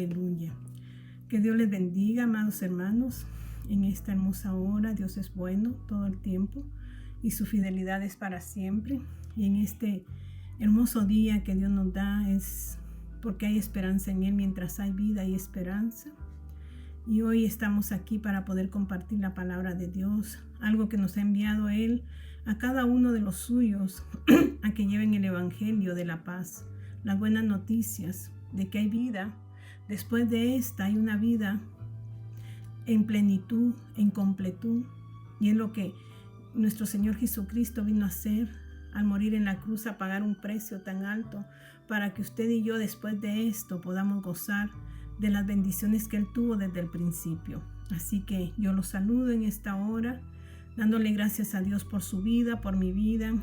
Aleluya. Que Dios les bendiga, amados hermanos, en esta hermosa hora. Dios es bueno todo el tiempo y su fidelidad es para siempre. Y en este hermoso día que Dios nos da es porque hay esperanza en Él. Mientras hay vida hay esperanza. Y hoy estamos aquí para poder compartir la palabra de Dios, algo que nos ha enviado Él a cada uno de los suyos, a que lleven el evangelio de la paz, las buenas noticias de que hay vida. Después de esta hay una vida en plenitud, en completud, y es lo que nuestro Señor Jesucristo vino a hacer al morir en la cruz, a pagar un precio tan alto para que usted y yo después de esto podamos gozar de las bendiciones que Él tuvo desde el principio. Así que yo los saludo en esta hora, dándole gracias a Dios por su vida, por mi vida,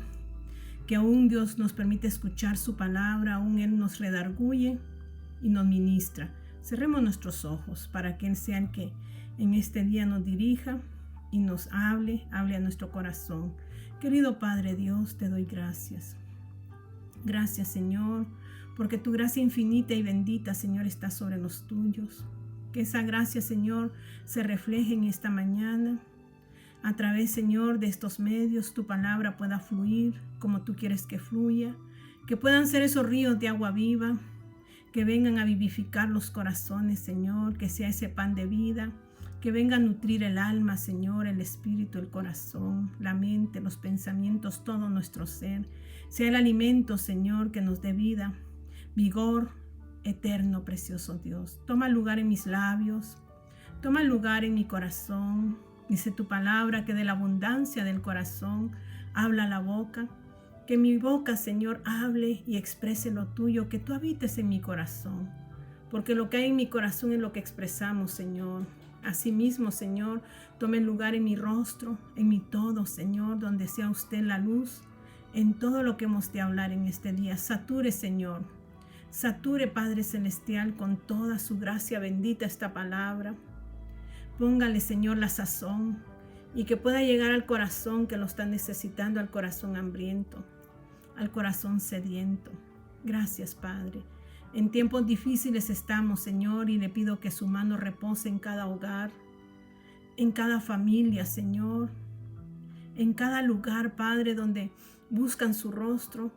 que aún Dios nos permite escuchar su palabra, aún Él nos redarguye y nos ministra. Cerremos nuestros ojos para que Él sea el que en este día nos dirija y nos hable a nuestro corazón. Querido Padre Dios, te doy gracias. Gracias, Señor, porque tu gracia infinita y bendita, Señor, está sobre los tuyos. Que esa gracia, Señor, se refleje en esta mañana. A través, Señor, de estos medios, tu palabra pueda fluir como tú quieres que fluya. Que puedan ser esos ríos de agua viva, que vengan a vivificar los corazones, Señor. Que sea ese pan de vida, que venga a nutrir el alma, Señor, el espíritu, el corazón, la mente, los pensamientos, todo nuestro ser. Sea el alimento, Señor, que nos dé vida, vigor eterno, precioso Dios. Toma lugar en mis labios, toma lugar en mi corazón. Dice tu palabra que de la abundancia del corazón habla la boca. Que mi boca, Señor, hable y exprese lo tuyo, que tú habites en mi corazón. Porque lo que hay en mi corazón es lo que expresamos, Señor. Asimismo, Señor, tome lugar en mi rostro, en mi todo, Señor, donde sea usted la luz, en todo lo que hemos de hablar en este día. Sature, Señor. Sature, Padre Celestial, con toda su gracia bendita esta palabra. Póngale, Señor, la sazón y que pueda llegar al corazón que lo está necesitando, al corazón hambriento, al corazón sediento. Gracias, Padre. En tiempos difíciles estamos, Señor, y le pido que su mano repose en cada hogar, en cada familia, Señor, en cada lugar, Padre, donde buscan su rostro.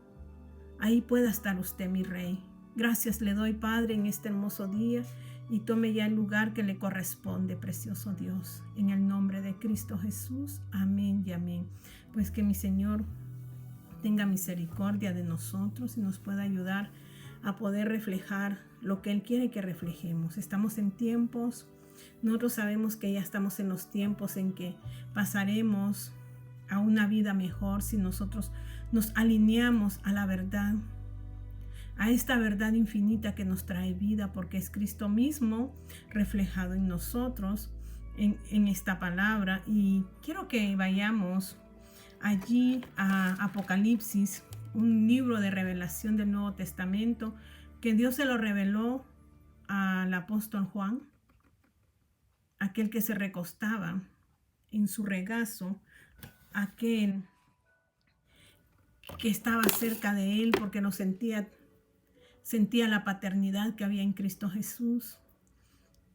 Ahí pueda estar usted, mi Rey. Gracias le doy, Padre, en este hermoso día, y tome ya el lugar que le corresponde, precioso Dios. En el nombre de Cristo Jesús. Amén y amén. Pues que mi Señor tenga misericordia de nosotros y nos pueda ayudar a poder reflejar lo que Él quiere que reflejemos. Estamos en tiempos, nosotros sabemos que ya estamos en los tiempos en que pasaremos a una vida mejor si nosotros nos alineamos a la verdad, a esta verdad infinita que nos trae vida, porque es Cristo mismo reflejado en nosotros, en esta palabra. Y quiero que vayamos allí a Apocalipsis, un libro de revelación del Nuevo Testamento, que Dios se lo reveló al apóstol Juan, aquel que se recostaba en su regazo, aquel que estaba cerca de él porque lo sentía la paternidad que había en Cristo Jesús.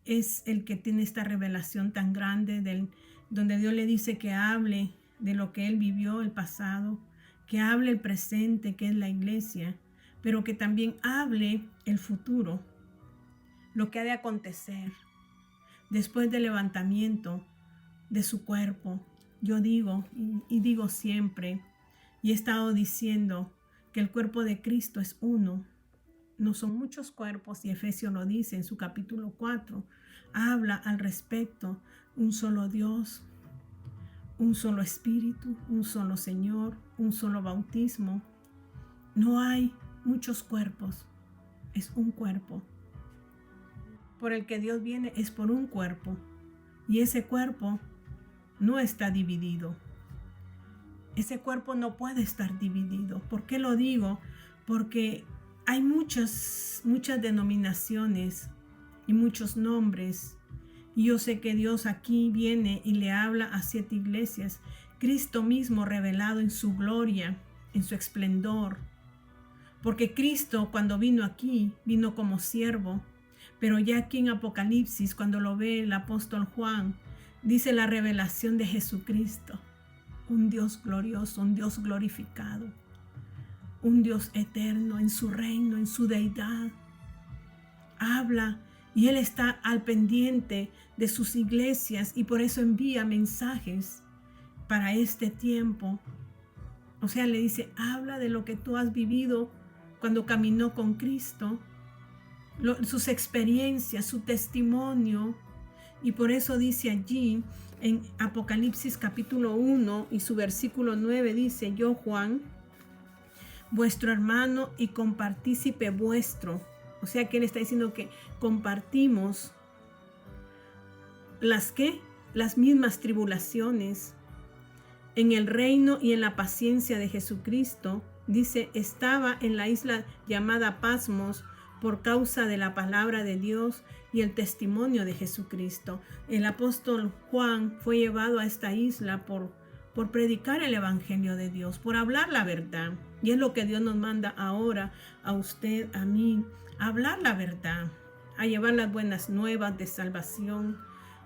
Es el que tiene esta revelación tan grande donde Dios le dice que hable de lo que él vivió, el pasado, que hable el presente, que es la iglesia, pero que también hable el futuro, lo que ha de acontecer después del levantamiento de su cuerpo. Yo digo y digo siempre, y he estado diciendo que el cuerpo de Cristo es uno. No son muchos cuerpos, y Efesios lo dice en su capítulo 4. Habla al respecto, un solo Dios, un solo Espíritu, un solo Señor, un solo bautismo. No hay muchos cuerpos, es un cuerpo. Por el que Dios viene es por un cuerpo, y ese cuerpo no está dividido. Ese cuerpo no puede estar dividido. ¿Por qué lo digo? Porque hay muchas denominaciones y muchos nombres. Y yo sé que Dios aquí viene y le habla a 7 iglesias. Cristo mismo revelado en su gloria, en su esplendor. Porque Cristo, cuando vino aquí, vino como siervo, Pero ya aquí en Apocalipsis, cuando lo ve el apóstol Juan, dice la revelación de Jesucristo, un Dios glorioso, un Dios glorificado, un Dios eterno en su reino, en su deidad. Habla y Él está al pendiente de sus iglesias y por eso envía mensajes para este tiempo. O sea, le dice, habla de lo que tú has vivido cuando caminó con Cristo, sus experiencias, su testimonio. Y por eso dice allí en Apocalipsis capítulo 1 y su versículo 9 dice, yo Juan, vuestro hermano y compartícipe vuestro. O sea que Él está diciendo que compartimos las mismas tribulaciones en el reino y en la paciencia de Jesucristo. Dice, estaba en la isla llamada Patmos por causa de la palabra de Dios y el testimonio de Jesucristo. El apóstol Juan fue llevado a esta isla por predicar el evangelio de Dios, por hablar la verdad. Y es lo que Dios nos manda ahora a usted, a mí, a hablar la verdad, a llevar las buenas nuevas de salvación,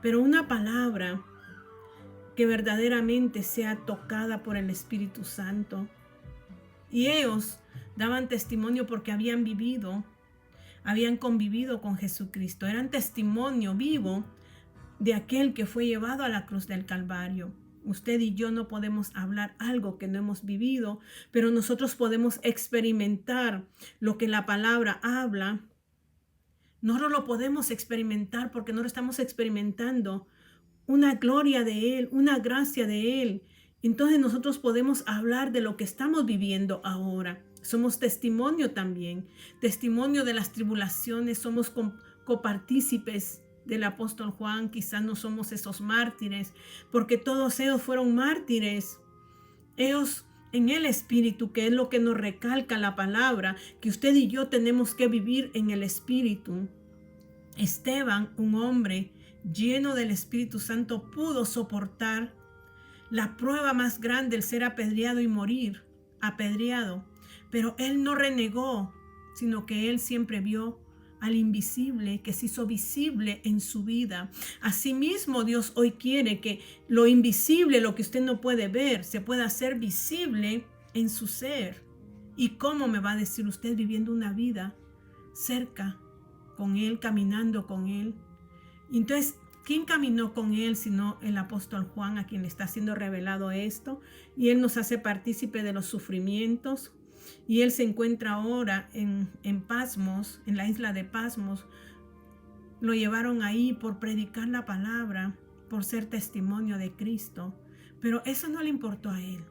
pero una palabra que verdaderamente sea tocada por el Espíritu Santo. Y ellos daban testimonio porque habían convivido con Jesucristo. Eran testimonio vivo de aquel que fue llevado a la cruz del Calvario. Usted y yo no podemos hablar algo que no hemos vivido, pero nosotros podemos experimentar lo que la palabra habla. No lo podemos experimentar porque no lo estamos experimentando una gloria de Él, una gracia de Él. Entonces nosotros podemos hablar de lo que estamos viviendo ahora. Somos testimonio también, testimonio de las tribulaciones, somos copartícipes del apóstol Juan. Quizás no somos esos mártires, porque todos ellos fueron mártires. Ellos en el Espíritu, que es lo que nos recalca la palabra, que usted y yo tenemos que vivir en el Espíritu. Esteban, un hombre lleno del Espíritu Santo, pudo soportar la prueba más grande, el ser apedreado y morir apedreado. Pero él no renegó, sino que él siempre vio al invisible que se hizo visible en su vida. Asimismo, Dios hoy quiere que lo invisible, lo que usted no puede ver, se pueda hacer visible en su ser. ¿Y cómo me va a decir usted viviendo una vida cerca con Él, caminando con Él? Entonces, ¿quién caminó con Él sino el apóstol Juan, a quien le está siendo revelado esto? Y Él nos hace partícipe de los sufrimientos. Y Él se encuentra ahora en Patmos, en la isla de Patmos. Lo llevaron ahí por predicar la palabra, por ser testimonio de Cristo. Pero eso no le importó a Él.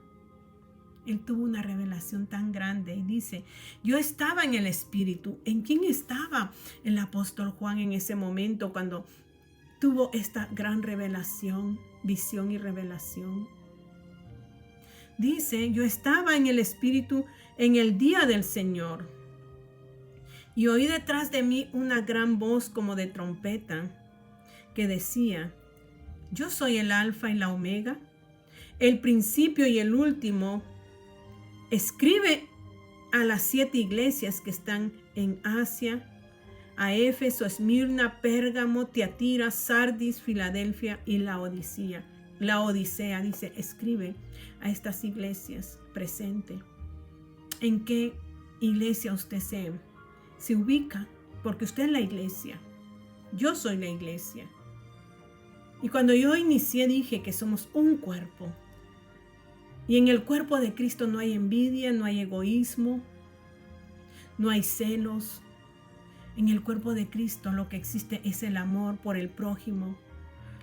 Él tuvo una revelación tan grande y dice, yo estaba en el Espíritu. ¿En quién estaba el apóstol Juan en ese momento cuando tuvo esta gran revelación, visión y revelación? Dice, yo estaba en el Espíritu en el día del Señor y oí detrás de mí una gran voz como de trompeta que decía, yo soy el Alfa y la Omega, el principio y el último. Escribe a las 7 iglesias que están en Asia, a Éfeso, Esmirna, Pérgamo, Tiatira, Sardis, Filadelfia y Laodicea. Dice, escribe a estas iglesias presente. ¿En qué iglesia usted se ubica? Porque usted es la iglesia. Yo soy la iglesia. Y cuando yo inicié dije que somos un cuerpo. Y en el cuerpo de Cristo no hay envidia, no hay egoísmo, no hay celos. En el cuerpo de Cristo lo que existe es el amor por el prójimo,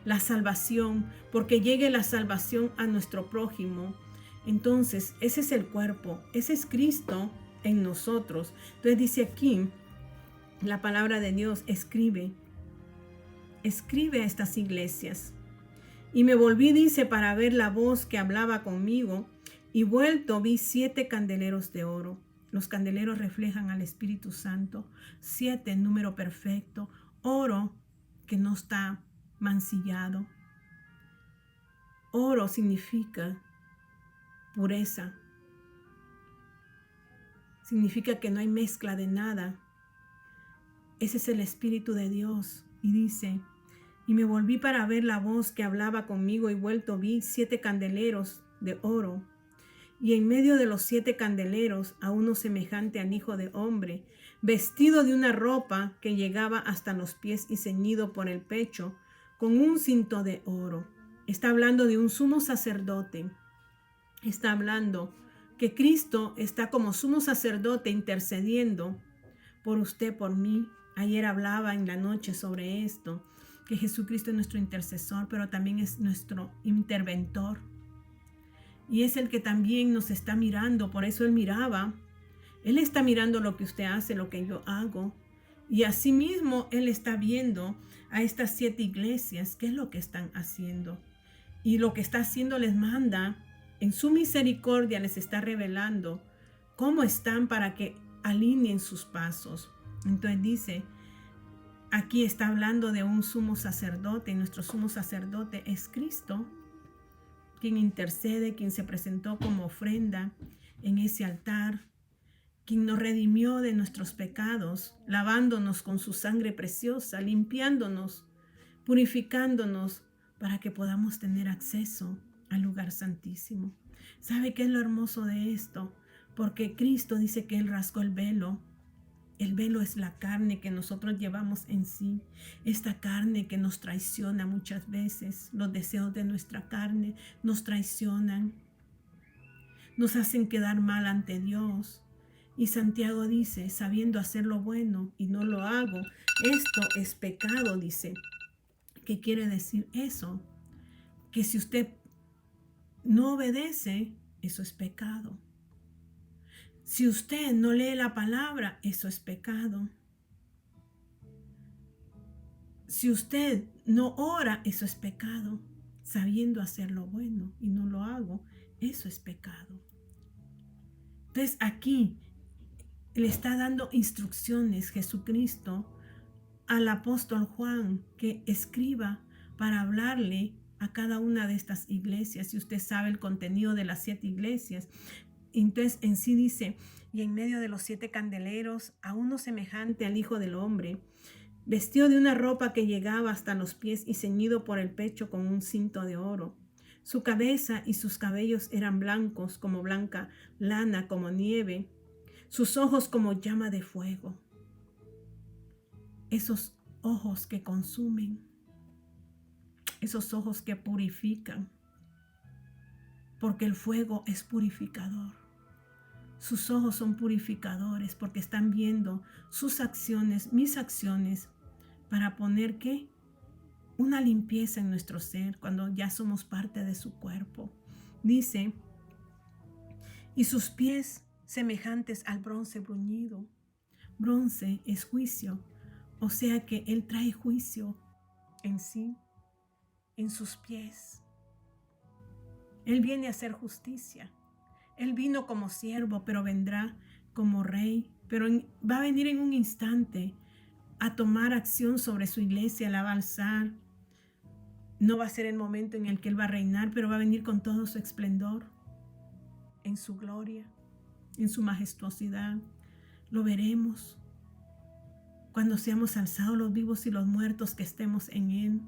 la salvación, porque llegue la salvación a nuestro prójimo. Entonces, ese es el cuerpo, ese es Cristo en nosotros. Entonces dice aquí la palabra de Dios, escribe a estas iglesias. Y me volví, dice, para ver la voz que hablaba conmigo, y vuelto vi 7 candeleros de oro. Los candeleros reflejan al Espíritu Santo. 7, número perfecto. Oro que no está mancillado. Oro significa pureza. Significa que no hay mezcla de nada. Ese es el Espíritu de Dios. Y dice, y me volví para ver la voz que hablaba conmigo, y vuelto vi 7 candeleros de oro, y en medio de los 7 candeleros a uno semejante al Hijo de Hombre, vestido de una ropa que llegaba hasta los pies y ceñido por el pecho con un cinto de oro. Está hablando de un sumo sacerdote. Está hablando que Cristo está como sumo sacerdote intercediendo por usted, por mí. Ayer hablaba en la noche sobre esto, que Jesucristo es nuestro intercesor, pero también es nuestro interventor. Y es el que también nos está mirando. Por eso Él miraba. Él está mirando lo que usted hace, lo que yo hago. Y asimismo Él está viendo a estas 7 iglesias, qué es lo que están haciendo. Y lo que está haciendo les manda, en su misericordia les está revelando cómo están para que alineen sus pasos. Entonces dice, aquí está hablando de un sumo sacerdote, y nuestro sumo sacerdote es Cristo, quien intercede, quien se presentó como ofrenda en ese altar, quien nos redimió de nuestros pecados, lavándonos con su sangre preciosa, limpiándonos, purificándonos, para que podamos tener acceso al lugar santísimo. ¿Sabe qué es lo hermoso de esto? Porque Cristo dice que Él rasgó el velo. El velo es la carne que nosotros llevamos en sí, esta carne que nos traiciona muchas veces. Los deseos de nuestra carne nos traicionan, nos hacen quedar mal ante Dios. Y Santiago dice, sabiendo hacer lo bueno y no lo hago, esto es pecado, dice. ¿Qué quiere decir eso? Que si usted no obedece, eso es pecado. Si usted no lee la palabra, eso es pecado. Si usted no ora, eso es pecado. Sabiendo hacer lo bueno y no lo hago, eso es pecado. Entonces aquí le está dando instrucciones Jesucristo al apóstol Juan que escriba para hablarle a cada una de estas iglesias. Si usted sabe el contenido de las 7 iglesias, entonces en sí dice, y en medio de los 7 candeleros a uno semejante al Hijo del Hombre, vestido de una ropa que llegaba hasta los pies y ceñido por el pecho con un cinto de oro. Su cabeza y sus cabellos eran blancos como blanca lana, como nieve, sus ojos como llama de fuego. Esos ojos que consumen, esos ojos que purifican, porque el fuego es purificador. Sus ojos son purificadores porque están viendo sus acciones, mis acciones, para poner ¿qué? Una limpieza en nuestro ser cuando ya somos parte de su cuerpo. Dice, y sus pies semejantes al bronce bruñido. Bronce es juicio. O sea que Él trae juicio en sí, en sus pies. Él viene a hacer justicia. Él vino como siervo, pero vendrá como rey. Pero va a venir en un instante a tomar acción sobre su iglesia, la va a alzar. No va a ser el momento en el que Él va a reinar, pero va a venir con todo su esplendor, en su gloria, en su majestuosidad. Lo veremos cuando seamos alzados los vivos y los muertos que estemos en Él,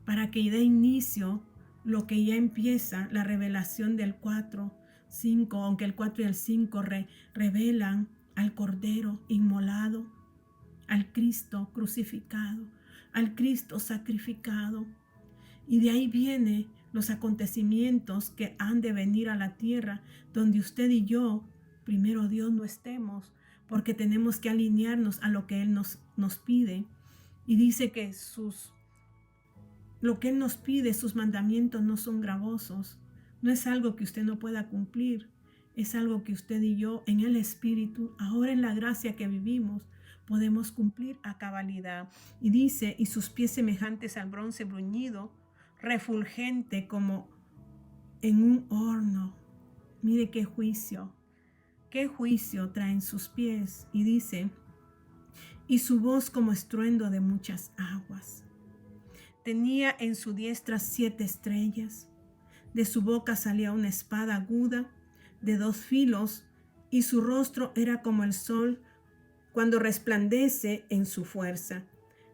para que dé inicio lo que ya empieza, la revelación del 4, 5, aunque el 4 y el 5 revelan al Cordero inmolado, al Cristo crucificado, al Cristo sacrificado. Y de ahí vienen los acontecimientos que han de venir a la tierra, donde usted y yo, primero Dios, no estemos, porque tenemos que alinearnos a lo que Él nos pide. Y dice que lo que Él nos pide, sus mandamientos no son gravosos. No es algo que usted no pueda cumplir. Es algo que usted y yo, en el Espíritu, ahora en la gracia que vivimos, podemos cumplir a cabalidad. Y dice, y sus pies semejantes al bronce bruñido, refulgente como en un horno. Mire qué juicio traen sus pies. Y dice, y su voz como estruendo de muchas aguas. Tenía en su diestra 7 estrellas. De su boca salía una espada aguda de 2 filos, y su rostro era como el sol cuando resplandece en su fuerza.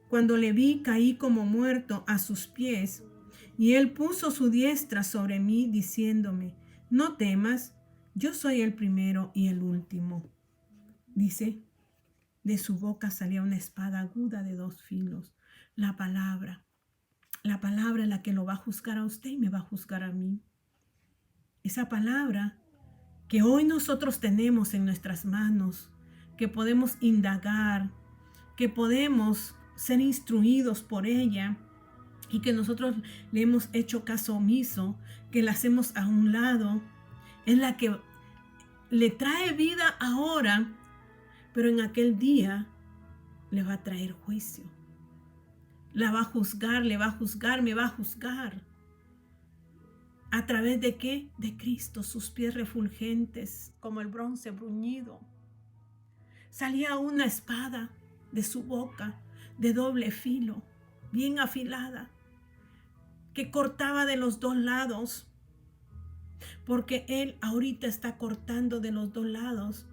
Cuando le vi, caí como muerto a sus pies, y él puso su diestra sobre mí, diciéndome: no temas, yo soy el primero y el último. Dice, de su boca salía una espada aguda de 2 filos. La palabra es la que lo va a juzgar a usted y me va a juzgar a mí. Esa palabra que hoy nosotros tenemos en nuestras manos, que podemos indagar, que podemos ser instruidos por ella y que nosotros le hemos hecho caso omiso, que la hacemos a un lado, es la que le trae vida ahora, pero en aquel día le va a traer juicio. La va a juzgar, le va a juzgar, me va a juzgar. ¿A través de qué? De Cristo, sus pies refulgentes como el bronce bruñido. Salía una espada de su boca de doble filo, bien afilada, que cortaba de los 2 lados, porque Él ahorita está cortando de los 2 lados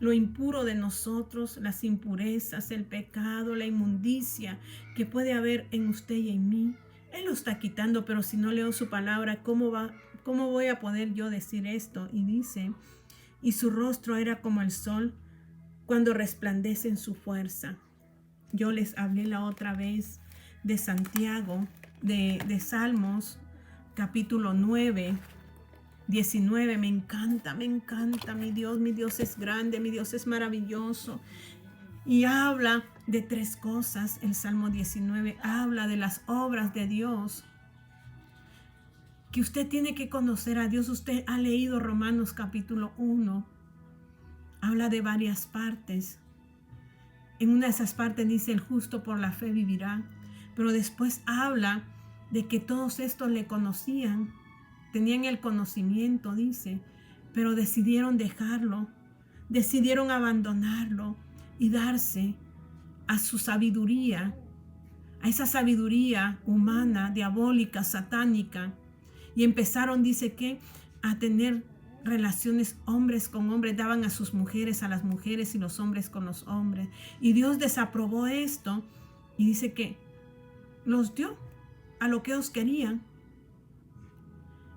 lo impuro de nosotros, las impurezas, el pecado, la inmundicia que puede haber en usted y en mí. Él lo está quitando, pero si no leo su palabra, ¿cómo voy a poder yo decir esto? Y dice, y su rostro era como el sol cuando resplandece en su fuerza. Yo les hablé la otra vez de Santiago, de Salmos, capítulo 9, 19. Me encanta, mi Dios es grande, mi Dios es maravilloso. Y habla de 3 cosas. El Salmo 19 habla de las obras de Dios, que usted tiene que conocer a Dios. Usted ha leído Romanos capítulo 1, habla de varias partes. En una de esas partes dice, el justo por la fe vivirá, pero después habla de que todos estos le conocían, tenían el conocimiento, dice, pero decidieron dejarlo, decidieron abandonarlo y darse a su sabiduría, a esa sabiduría humana, diabólica, satánica, y empezaron, dice que, a tener relaciones hombres con hombres, daban a sus mujeres a las mujeres y los hombres con los hombres, y Dios desaprobó esto y dice que los dio a lo que ellos querían.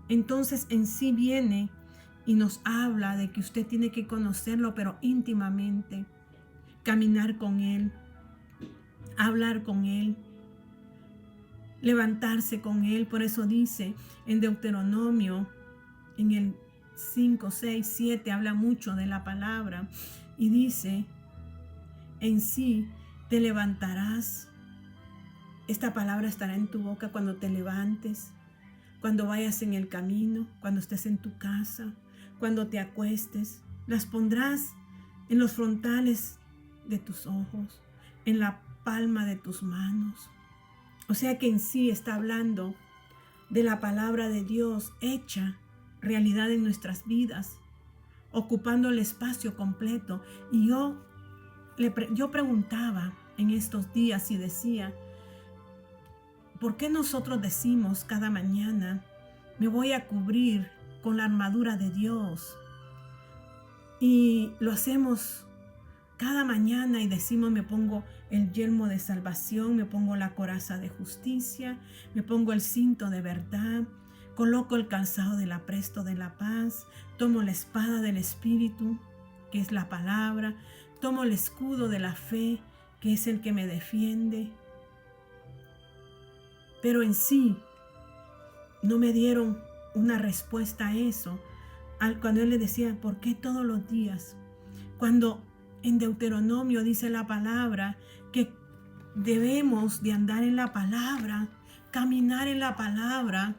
Entonces en sí viene y nos habla de que usted tiene que conocerlo, pero íntimamente, caminar con Él, hablar con Él, levantarse con Él. Por eso dice en Deuteronomio, en el 5, 6, 7, habla mucho de la palabra y dice, en sí te levantarás. Esta palabra estará en tu boca cuando te levantes, cuando vayas en el camino, cuando estés en tu casa, cuando te acuestes. Las pondrás en los frontales de tus ojos, en la palma de tus manos. O sea que en sí está hablando de la palabra de Dios hecha realidad en nuestras vidas, ocupando el espacio completo. Y yo preguntaba en estos días y decía, ¿por qué nosotros decimos cada mañana, me voy a cubrir con la armadura de Dios? Y lo hacemos cada mañana y decimos, me pongo el yelmo de salvación, me pongo la coraza de justicia, me pongo el cinto de verdad, coloco el calzado del apresto de la paz, tomo la espada del Espíritu, que es la palabra, tomo el escudo de la fe, que es el que me defiende. Pero en sí no me dieron una respuesta a eso. Cuando él le decía, ¿por qué todos los días? Cuando en Deuteronomio dice la palabra que debemos de andar en la palabra, caminar en la palabra,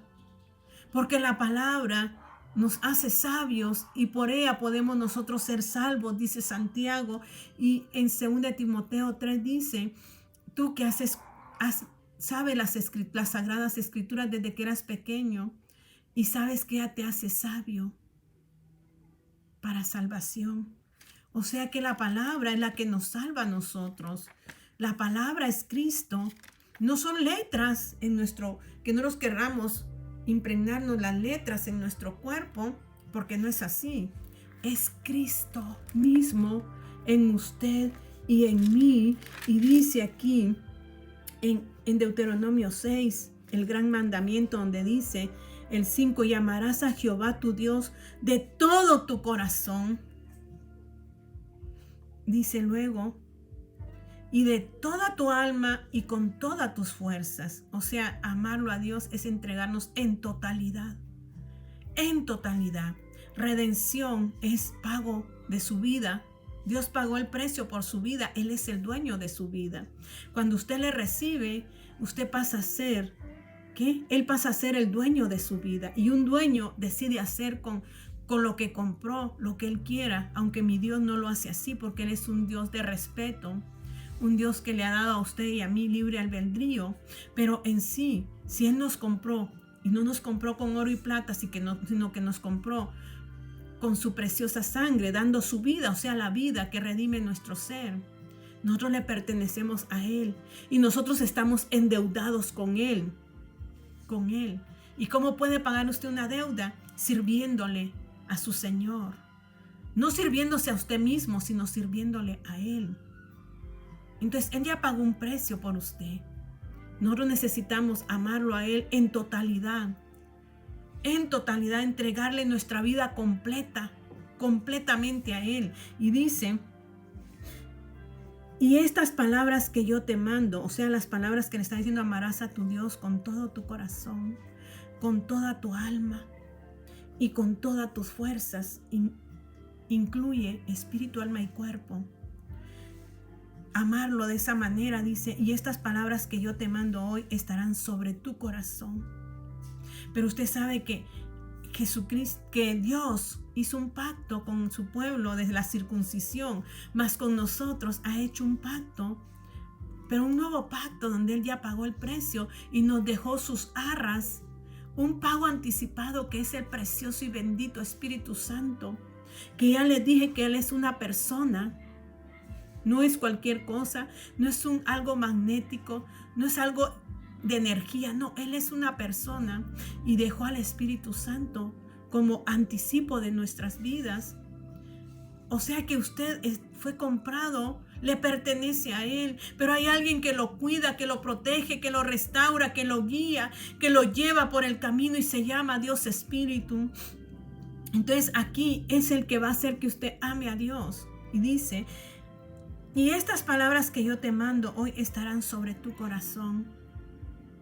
porque la palabra nos hace sabios y por ella podemos nosotros ser salvos, dice Santiago. Y en 2 Timoteo 3 dice, tú que sabes las sagradas escrituras desde que eras pequeño y sabes que ella te hace sabio para salvación. O sea que la palabra es la que nos salva a nosotros. La palabra es Cristo. No son letras que no nos querramos impregnarnos las letras en nuestro cuerpo, porque no es así. Es Cristo mismo en usted y en mí. Y dice aquí en Deuteronomio 6, el gran mandamiento donde dice el 5, y amarás a Jehová tu Dios de todo tu corazón. Dice luego, y de toda tu alma y con todas tus fuerzas. O sea, amarlo a Dios es entregarnos en totalidad. En totalidad. Redención es pago de su vida. Dios pagó el precio por su vida. Él es el dueño de su vida. Cuando usted le recibe, usted pasa a ser, ¿qué? Él pasa a ser el dueño de su vida. Y un dueño decide hacer con lo que compró, lo que él quiera, aunque mi Dios no lo hace así, porque Él es un Dios de respeto, un Dios que le ha dado a usted y a mí libre albedrío. Pero en sí, si Él nos compró, y no nos compró con oro y plata, sino que nos compró con su preciosa sangre, dando su vida, o sea, la vida que redime nuestro ser. Nosotros le pertenecemos a Él y nosotros estamos endeudados con Él. Con Él. ¿Y cómo puede pagar usted una deuda? Sirviéndole a su Señor. No sirviéndose a usted mismo, sino sirviéndole a Él. Entonces, Él ya pagó un precio por usted. Nosotros necesitamos amarlo a Él en totalidad. En totalidad, entregarle nuestra vida completa, completamente a Él. Y dice, y estas palabras que yo te mando, o sea, las palabras que le está diciendo, amarás a tu Dios con todo tu corazón, con toda tu alma y con todas tus fuerzas, incluye espíritu, alma y cuerpo. Amarlo de esa manera, dice, y estas palabras que yo te mando hoy estarán sobre tu corazón. Pero usted sabe que Jesucristo, que Dios hizo un pacto con su pueblo desde la circuncisión, mas con nosotros ha hecho un pacto, pero un nuevo pacto donde Él ya pagó el precio y nos dejó sus arras, un pago anticipado que es el precioso y bendito Espíritu Santo, que ya les dije que Él es una persona. No es cualquier cosa, no es algo magnético, no es algo de energía, no, Él es una persona y dejó al Espíritu Santo como anticipo de nuestras vidas. O sea que usted fue comprado, le pertenece a Él, pero hay alguien que lo cuida, que lo protege, que lo restaura, que lo guía, que lo lleva por el camino y se llama Dios Espíritu. Entonces aquí es el que va a hacer que usted ame a Dios. Y dice, y estas palabras que yo te mando hoy estarán sobre tu corazón.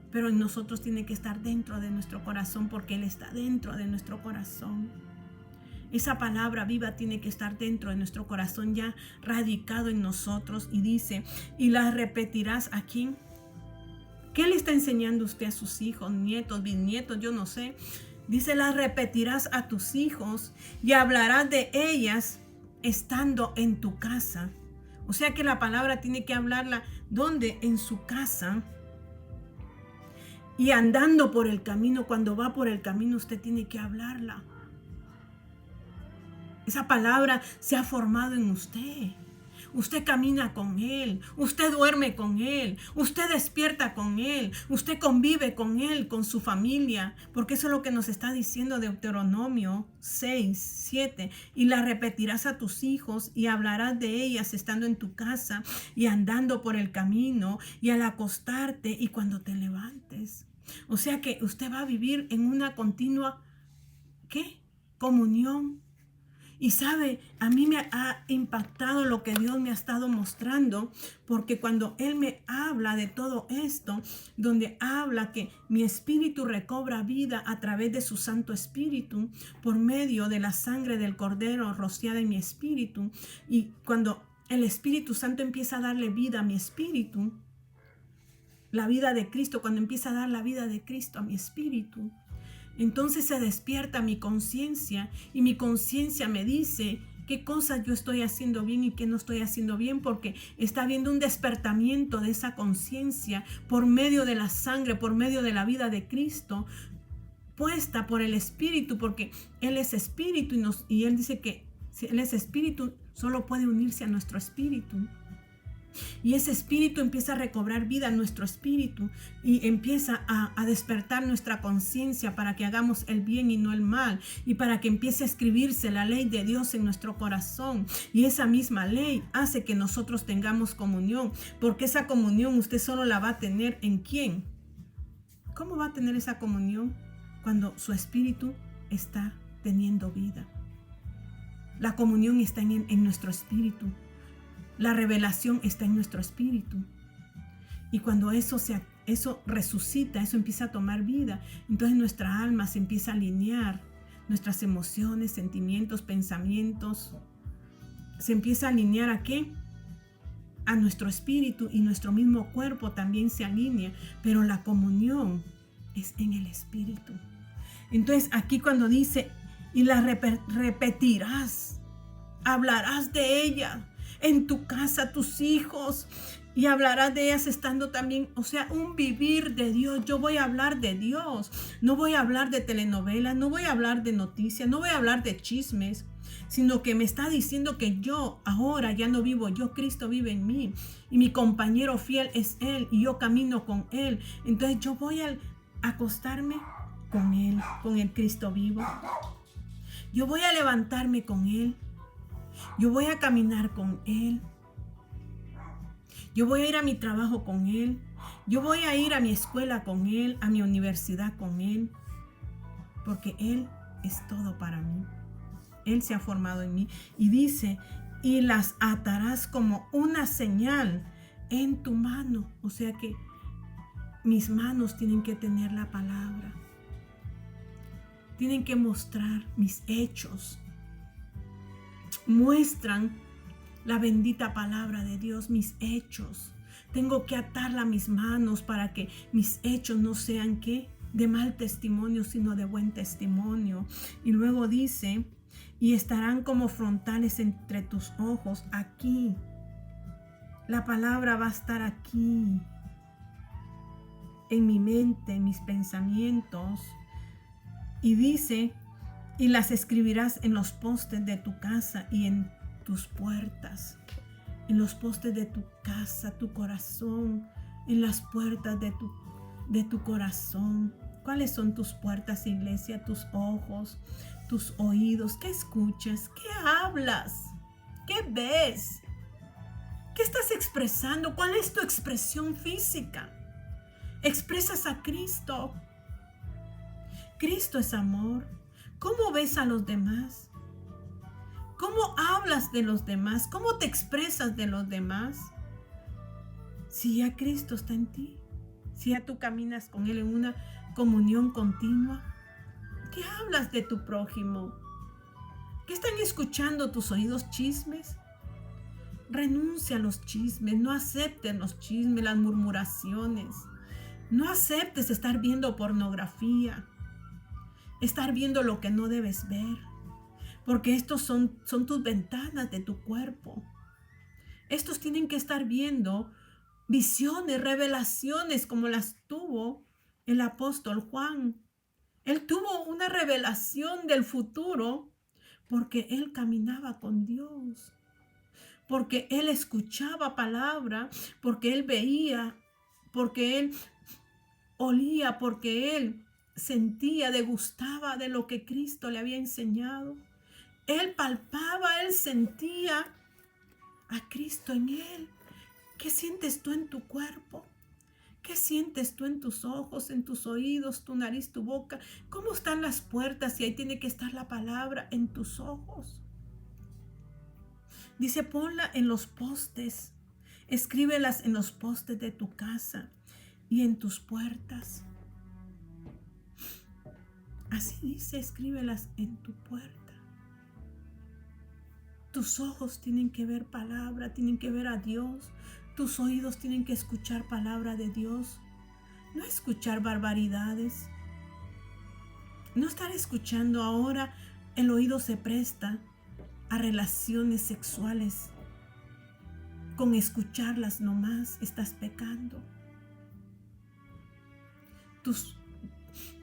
Pero en nosotros tiene que estar dentro de nuestro corazón, porque Él está dentro de nuestro corazón. Esa palabra viva tiene que estar dentro de nuestro corazón, ya radicado en nosotros. Y dice, y las repetirás aquí. ¿Qué le está enseñando usted a sus hijos, nietos, bisnietos? Yo no sé. Dice, las repetirás a tus hijos y hablarás de ellas estando en tu casa. O sea que la palabra tiene que hablarla, ¿dónde? En su casa. Y andando por el camino, cuando va por el camino, usted tiene que hablarla. Esa palabra se ha formado en usted. Usted camina con Él, usted duerme con Él, usted despierta con Él, usted convive con Él, con su familia, porque eso es lo que nos está diciendo Deuteronomio 6, 7. Y la repetirás a tus hijos y hablarás de ellas estando en tu casa y andando por el camino y al acostarte y cuando te levantes. O sea que usted va a vivir en una continua, ¿qué? Comunión. Y sabe, a mí me ha impactado lo que Dios me ha estado mostrando, porque cuando Él me habla de todo esto, donde habla que mi espíritu recobra vida a través de su Santo Espíritu, por medio de la sangre del Cordero rociada en mi espíritu, y cuando el Espíritu Santo empieza a darle vida a mi espíritu, la vida de Cristo, cuando empieza a dar la vida de Cristo a mi espíritu, entonces se despierta mi conciencia y mi conciencia me dice qué cosas yo estoy haciendo bien y qué no estoy haciendo bien, porque está habiendo un despertamiento de esa conciencia por medio de la sangre, por medio de la vida de Cristo, puesta por el Espíritu, porque Él es Espíritu y Él dice que si Él es Espíritu, solo puede unirse a nuestro espíritu. Y ese espíritu empieza a recobrar vida en nuestro espíritu y empieza a despertar nuestra conciencia para que hagamos el bien y no el mal, y para que empiece a escribirse la ley de Dios en nuestro corazón. Y esa misma ley hace que nosotros tengamos comunión, porque esa comunión usted solo la va a tener ¿en quién? ¿Cómo va a tener esa comunión? Cuando su espíritu está teniendo vida. La comunión está en nuestro espíritu. La revelación está en nuestro espíritu. Y cuando eso resucita, eso empieza a tomar vida, entonces nuestra alma se empieza a alinear, nuestras emociones, sentimientos, pensamientos, se empieza a alinear ¿a qué? A nuestro espíritu, y nuestro mismo cuerpo también se alinea, pero la comunión es en el espíritu. Entonces aquí cuando dice, y la repetirás, hablarás de ella en tu casa, tus hijos, y hablarás de ellas estando también, o sea, un vivir de Dios. Yo voy a hablar de Dios, no voy a hablar de telenovelas, no voy a hablar de noticias, no voy a hablar de chismes, sino que me está diciendo que yo ahora ya no vivo yo, Cristo vive en mí, y mi compañero fiel es Él, y yo camino con Él. Entonces yo voy a acostarme con Él, con el Cristo vivo. Yo voy a levantarme con Él. Yo voy a caminar con Él. Yo voy a ir a mi trabajo con Él. Yo voy a ir a mi escuela con Él, a mi universidad con Él. Porque Él es todo para mí. Él se ha formado en mí. Y dice, y las atarás como una señal en tu mano. O sea que mis manos tienen que tener la palabra. Tienen que mostrar mis hechos. Muestran la bendita palabra de Dios, mis hechos. Tengo que atarla a mis manos para que mis hechos no sean ¿qué? De mal testimonio, sino de buen testimonio. Y luego dice, y estarán como frontales entre tus ojos, aquí. La palabra va a estar aquí, en mi mente, en mis pensamientos. Y dice, y las escribirás en los postes de tu casa y en tus puertas. En los postes de tu casa, tu corazón, en las puertas de tu corazón. ¿Cuáles son tus puertas, iglesia? Tus ojos, tus oídos. ¿Qué escuchas? ¿Qué hablas? ¿Qué ves? ¿Qué estás expresando? ¿Cuál es tu expresión física? ¿Expresas a Cristo? Cristo es amor. ¿Cómo ves a los demás? ¿Cómo hablas de los demás? ¿Cómo te expresas de los demás? Si ya Cristo está en ti, si ya tú caminas con Él en una comunión continua, ¿qué hablas de tu prójimo? ¿Qué están escuchando tus oídos? ¿Chismes? Renuncia a los chismes, no aceptes los chismes, las murmuraciones. No aceptes estar viendo pornografía, estar viendo lo que no debes ver, porque estos son tus ventanas de tu cuerpo. Estos tienen que estar viendo visiones, revelaciones como las tuvo el apóstol Juan. Él tuvo una revelación del futuro porque él caminaba con Dios, porque él escuchaba palabra, porque él veía, porque él olía, porque él sentía, degustaba de lo que Cristo le había enseñado. Él palpaba, él sentía a Cristo en él. ¿Qué sientes tú en tu cuerpo? ¿Qué sientes tú en tus ojos, en tus oídos, tu nariz, tu boca? ¿Cómo están las puertas? Y ahí tiene que estar la palabra en tus ojos. Dice, ponla en los postes. Escríbelas en los postes de tu casa y en tus puertas. Así dice, escríbelas en tu puerta. Tus ojos tienen que ver palabra, tienen que ver a Dios. Tus oídos tienen que escuchar palabra de Dios. No escuchar barbaridades. No estar escuchando ahora. El oído se presta a relaciones sexuales. Con escucharlas nomás estás pecando.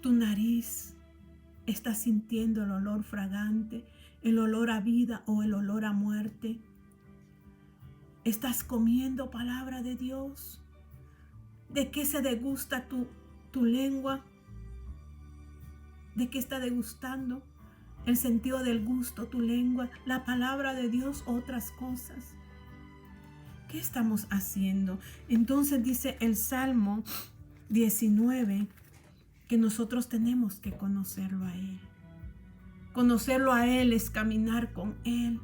Tu nariz está sintiendo el olor fragante, el olor a vida o el olor a muerte. ¿Estás comiendo palabra de Dios? ¿De qué se degusta tu lengua? ¿De qué está degustando el sentido del gusto tu lengua? ¿La palabra de Dios o otras cosas? ¿Qué estamos haciendo? Entonces dice el Salmo 19 que nosotros tenemos que conocerlo a Él. Conocerlo a Él es caminar con Él,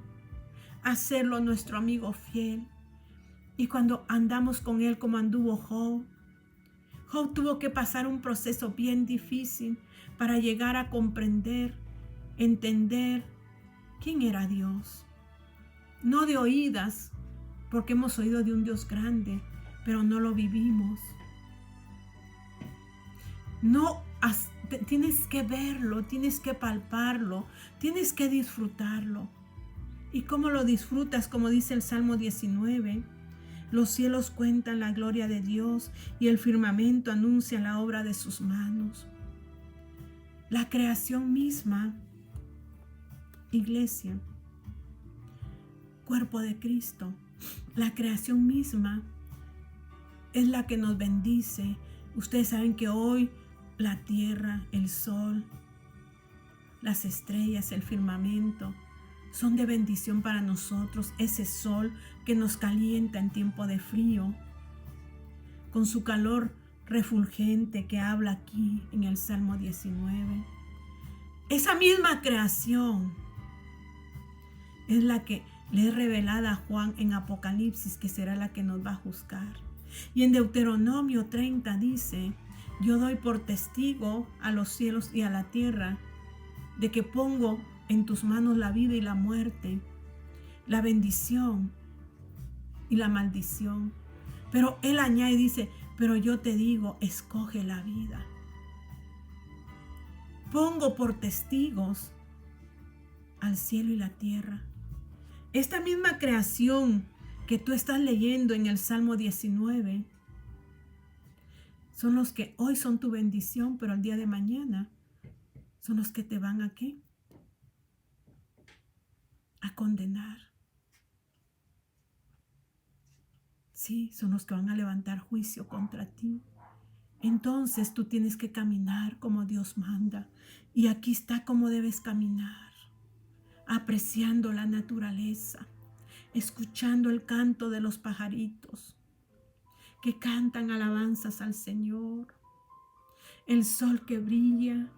hacerlo nuestro amigo fiel. Y cuando andamos con Él como anduvo Job, Job tuvo que pasar un proceso bien difícil para llegar a comprender, entender quién era Dios. No de oídas, porque hemos oído de un Dios grande, pero no lo vivimos. No, tienes que verlo, tienes que palparlo, tienes que disfrutarlo. ¿Y cómo lo disfrutas? Como dice el Salmo 19, los cielos cuentan la gloria de Dios y el firmamento anuncia la obra de sus manos. La creación misma, iglesia, cuerpo de Cristo, la creación misma es la que nos bendice. Ustedes saben que hoy la tierra, el sol, las estrellas, el firmamento son de bendición para nosotros. Ese sol que nos calienta en tiempo de frío, con su calor refulgente que habla aquí en el Salmo 19. Esa misma creación es la que le es revelada a Juan en Apocalipsis, que será la que nos va a juzgar. Y en Deuteronomio 30 dice: yo doy por testigo a los cielos y a la tierra de que pongo en tus manos la vida y la muerte, la bendición y la maldición. Pero él añade y dice: pero yo te digo, escoge la vida. Pongo por testigos al cielo y la tierra. Esta misma creación que tú estás leyendo en el Salmo 19 son los que hoy son tu bendición, pero el día de mañana son los que te van ¿a qué? A condenar. Sí, son los que van a levantar juicio contra ti. Entonces tú tienes que caminar como Dios manda. Y aquí está cómo debes caminar. Apreciando la naturaleza, escuchando el canto de los pajaritos que cantan alabanzas al Señor. El sol que brilla.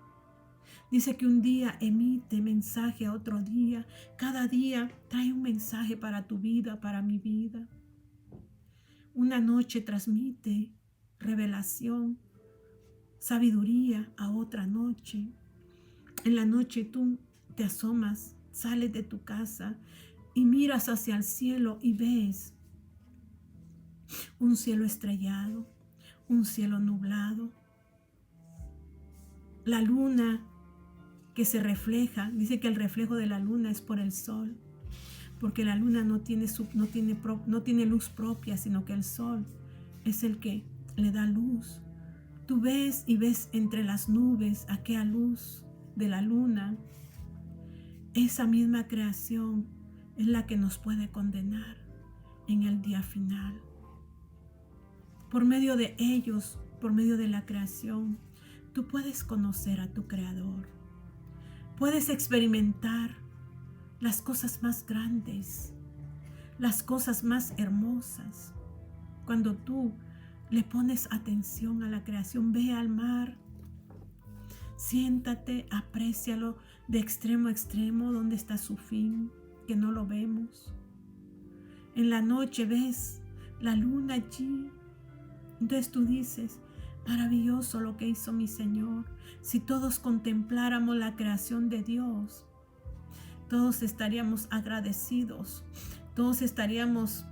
Dice que un día emite mensaje a otro día. Cada día trae un mensaje para tu vida, para mi vida. Una noche transmite revelación, sabiduría a otra noche. En la noche tú te asomas, sales de tu casa y miras hacia el cielo y ves un cielo estrellado, un cielo nublado. La luna que se refleja, dice que el reflejo de la luna es por el sol, porque la luna no tiene luz propia, sino que el sol es el que le da luz. Tú ves y ves entre las nubes aquella luz de la luna. Esa misma creación es la que nos puede condenar en el día final. Por medio de ellos, por medio de la creación, tú puedes conocer a tu Creador. Puedes experimentar las cosas más grandes, las cosas más hermosas. Cuando tú le pones atención a la creación, ve al mar, siéntate, aprécialo de extremo a extremo, donde está su fin, que no lo vemos. En la noche ves la luna allí. Entonces tú dices: maravilloso lo que hizo mi Señor. Si todos contempláramos la creación de Dios, todos estaríamos agradecidos, todos estaríamos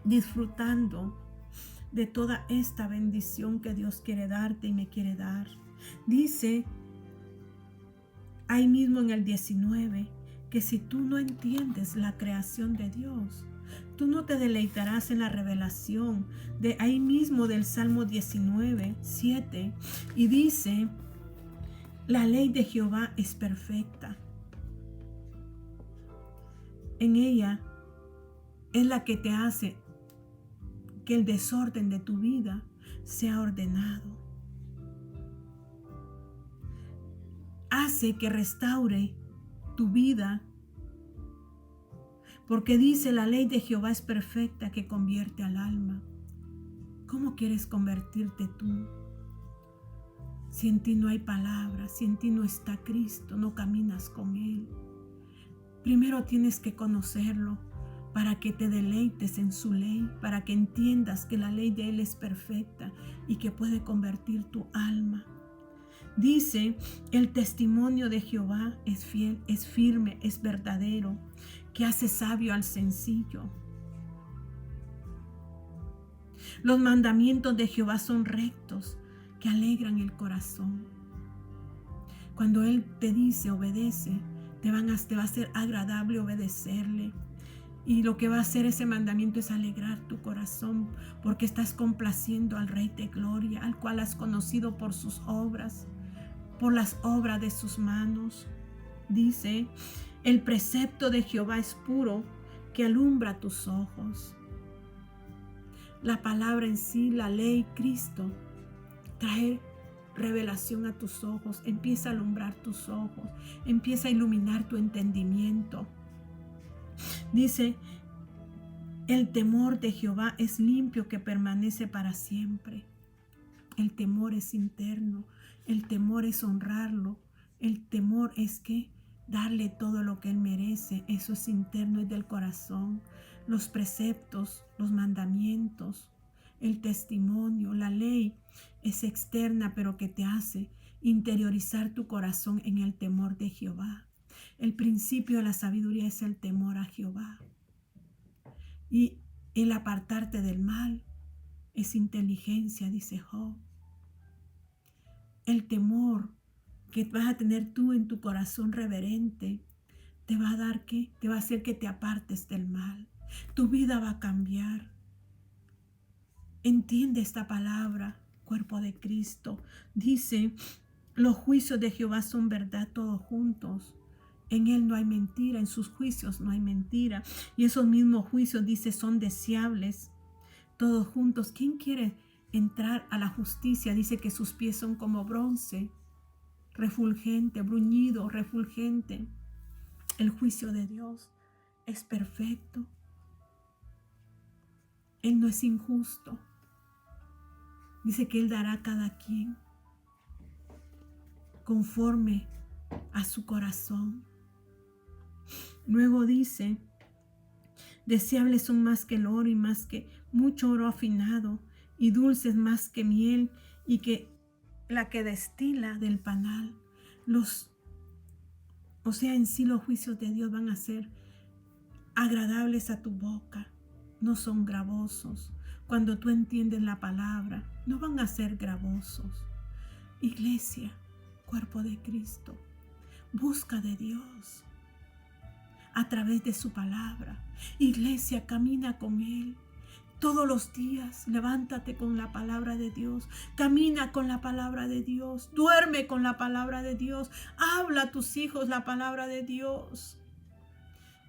disfrutando de toda esta bendición que Dios quiere darte y me quiere dar. Dice ahí mismo en el 19 que si tú no entiendes la creación de Dios, tú no te deleitarás en la revelación de ahí mismo del Salmo 19, 7, y dice: la ley de Jehová es perfecta. En ella es la que te hace que el desorden de tu vida sea ordenado. Hace que restaure tu vida, porque dice: la ley de Jehová es perfecta, que convierte al alma. ¿Cómo quieres convertirte tú? Si en ti no hay palabra, si en ti no está Cristo, no caminas con Él. Primero tienes que conocerlo para que te deleites en su ley, para que entiendas que la ley de Él es perfecta y que puede convertir tu alma. Dice: el testimonio de Jehová es fiel, es firme, es verdadero, que hace sabio al sencillo. Los mandamientos de Jehová son rectos, que alegran el corazón. Cuando Él te dice obedece, te va a ser agradable obedecerle. Y lo que va a hacer ese mandamiento es alegrar tu corazón, porque estás complaciendo al Rey de Gloria, al cual has conocido por sus obras, por las obras de sus manos. Dice: el precepto de Jehová es puro, que alumbra tus ojos. La palabra en sí, la ley, Cristo, trae revelación a tus ojos, empieza a alumbrar tus ojos, empieza a iluminar tu entendimiento. Dice: el temor de Jehová es limpio, que permanece para siempre. El temor es interno, el temor es honrarlo, el temor es que darle todo lo que Él merece. Eso es interno, es del corazón. Los preceptos, los mandamientos, el testimonio, la ley es externa, pero que te hace interiorizar tu corazón en el temor de Jehová. El principio de la sabiduría es el temor a Jehová. Y el apartarte del mal es inteligencia, dice Job. El temor que vas a tener tú en tu corazón reverente te va a dar ¿qué? Te va a hacer que te apartes del mal. Tu vida va a cambiar. Entiende esta palabra, cuerpo de Cristo. Dice: los juicios de Jehová son verdad todos juntos. En Él no hay mentira, en sus juicios no hay mentira. Y esos mismos juicios, dice, son deseables todos juntos. ¿Quién quiere entrar a la justicia? Dice que sus pies son como bronce, refulgente, bruñido, refulgente. El juicio de Dios es perfecto. Él no es injusto. Dice que Él dará a cada quien conforme a su corazón. Luego dice: deseables son más que el oro y más que mucho oro afinado, y dulces más que miel y que la que destila del panal. En sí los juicios de Dios van a ser agradables a tu boca, no son gravosos. Cuando tú entiendes la palabra, no van a ser gravosos. Iglesia, cuerpo de Cristo, busca de Dios a través de su palabra. Iglesia, camina con Él. Todos los días levántate con la palabra de Dios, camina con la palabra de Dios, duerme con la palabra de Dios, habla a tus hijos la palabra de Dios.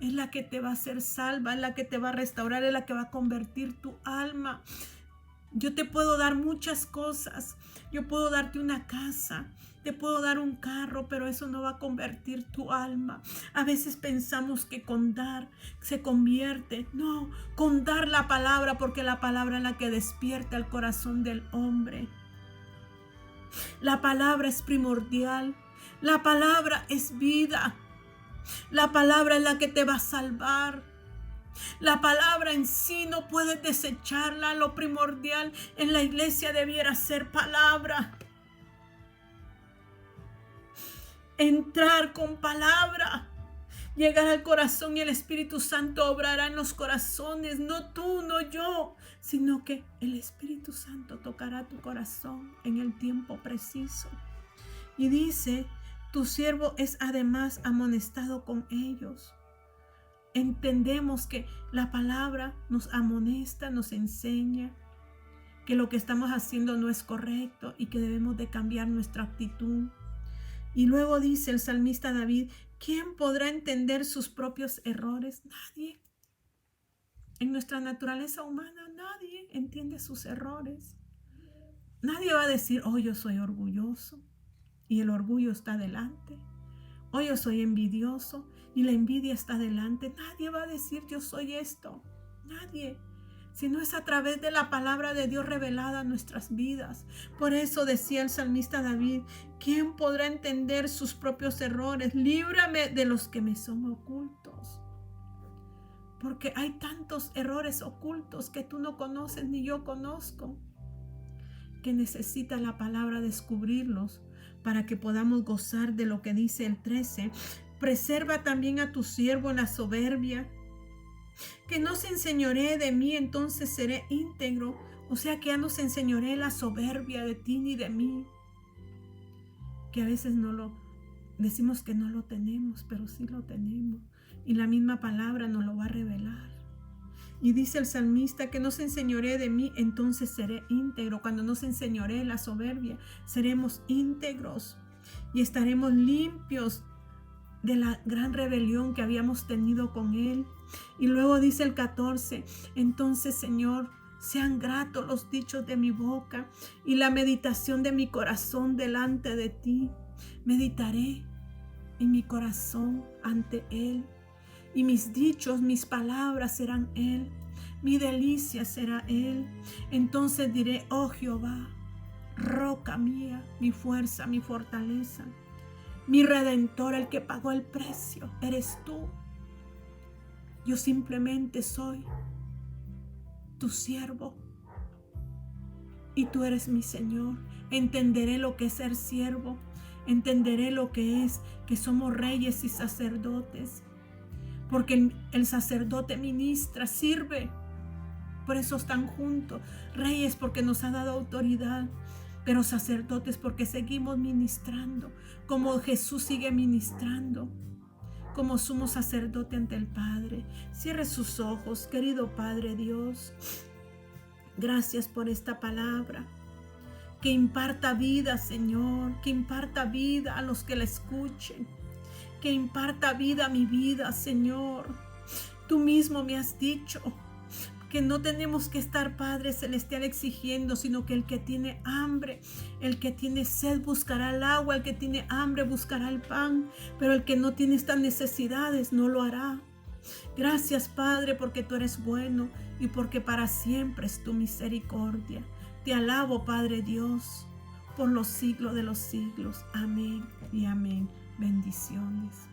Es la que te va a hacer salva, es la que te va a restaurar, es la que va a convertir tu alma. Yo te puedo dar muchas cosas, yo puedo darte una casa, te puedo dar un carro, pero eso no va a convertir tu alma. A veces pensamos que con dar se convierte. No, con dar la palabra, porque la palabra es la que despierta el corazón del hombre. La palabra es primordial, la palabra es vida, la palabra es la que te va a salvar. La palabra en sí no puedes desecharla. Lo primordial en la iglesia debiera ser palabra. Entrar con palabra, llegar al corazón, y el Espíritu Santo obrará en los corazones. No tú, no yo, sino que el Espíritu Santo tocará tu corazón en el tiempo preciso. Y dice: tu siervo es además amonestado con ellos. Entendemos que la palabra nos amonesta, nos enseña que lo que estamos haciendo no es correcto y que debemos de cambiar nuestra actitud. Y luego dice el salmista David: ¿quién podrá entender sus propios errores? Nadie. En nuestra naturaleza humana nadie entiende sus errores. Nadie va a decir, oh, yo soy orgulloso y el orgullo está delante. Oh, yo soy envidioso y la envidia está delante. Nadie va a decir, yo soy esto. Nadie. Sino es a través de la palabra de Dios revelada en nuestras vidas. Por eso decía el salmista David, ¿quién podrá entender sus propios errores? Líbrame de los que me son ocultos. Porque hay tantos errores ocultos que tú no conoces ni yo conozco, que necesita la palabra descubrirlos para que podamos gozar de lo que dice el 13. Preserva también a tu siervo en la soberbia, que no se enseñoree de mí, entonces seré íntegro. O sea, que ya no se enseñoree la soberbia de ti ni de mí, que a veces decimos que no lo tenemos, pero sí lo tenemos, y la misma palabra nos lo va a revelar. Y dice el salmista, que no se enseñoree de mí, entonces seré íntegro. Cuando no se enseñoree la soberbia, seremos íntegros y estaremos limpios de la gran rebelión que habíamos tenido con Él. Y luego dice el 14, entonces, Señor, sean gratos los dichos de mi boca y la meditación de mi corazón delante de ti. Meditaré en mi corazón ante Él, y mis dichos, mis palabras serán Él. Mi delicia será Él. Entonces diré, oh Jehová, roca mía, mi fuerza, mi fortaleza, mi redentor, el que pagó el precio, eres tú. Yo simplemente soy tu siervo y tú eres mi Señor. Entenderé lo que es ser siervo. Entenderé lo que es que somos reyes y sacerdotes. Porque el sacerdote ministra, sirve. Por eso están juntos. Reyes porque nos ha dado autoridad, pero sacerdotes porque seguimos ministrando, como Jesús sigue ministrando, como sumo sacerdote ante el Padre. Cierre sus ojos, querido Padre Dios. Gracias por esta palabra. Que imparta vida, Señor. Que imparta vida a los que la escuchen. Que imparta vida a mi vida, Señor. Tú mismo me has dicho que no tenemos que estar, Padre Celestial, exigiendo, sino que el que tiene hambre, el que tiene sed buscará el agua, el que tiene hambre buscará el pan, pero el que no tiene estas necesidades no lo hará. Gracias, Padre, porque tú eres bueno y porque para siempre es tu misericordia. Te alabo, Padre Dios, por los siglos de los siglos. Amén y amén. Bendiciones.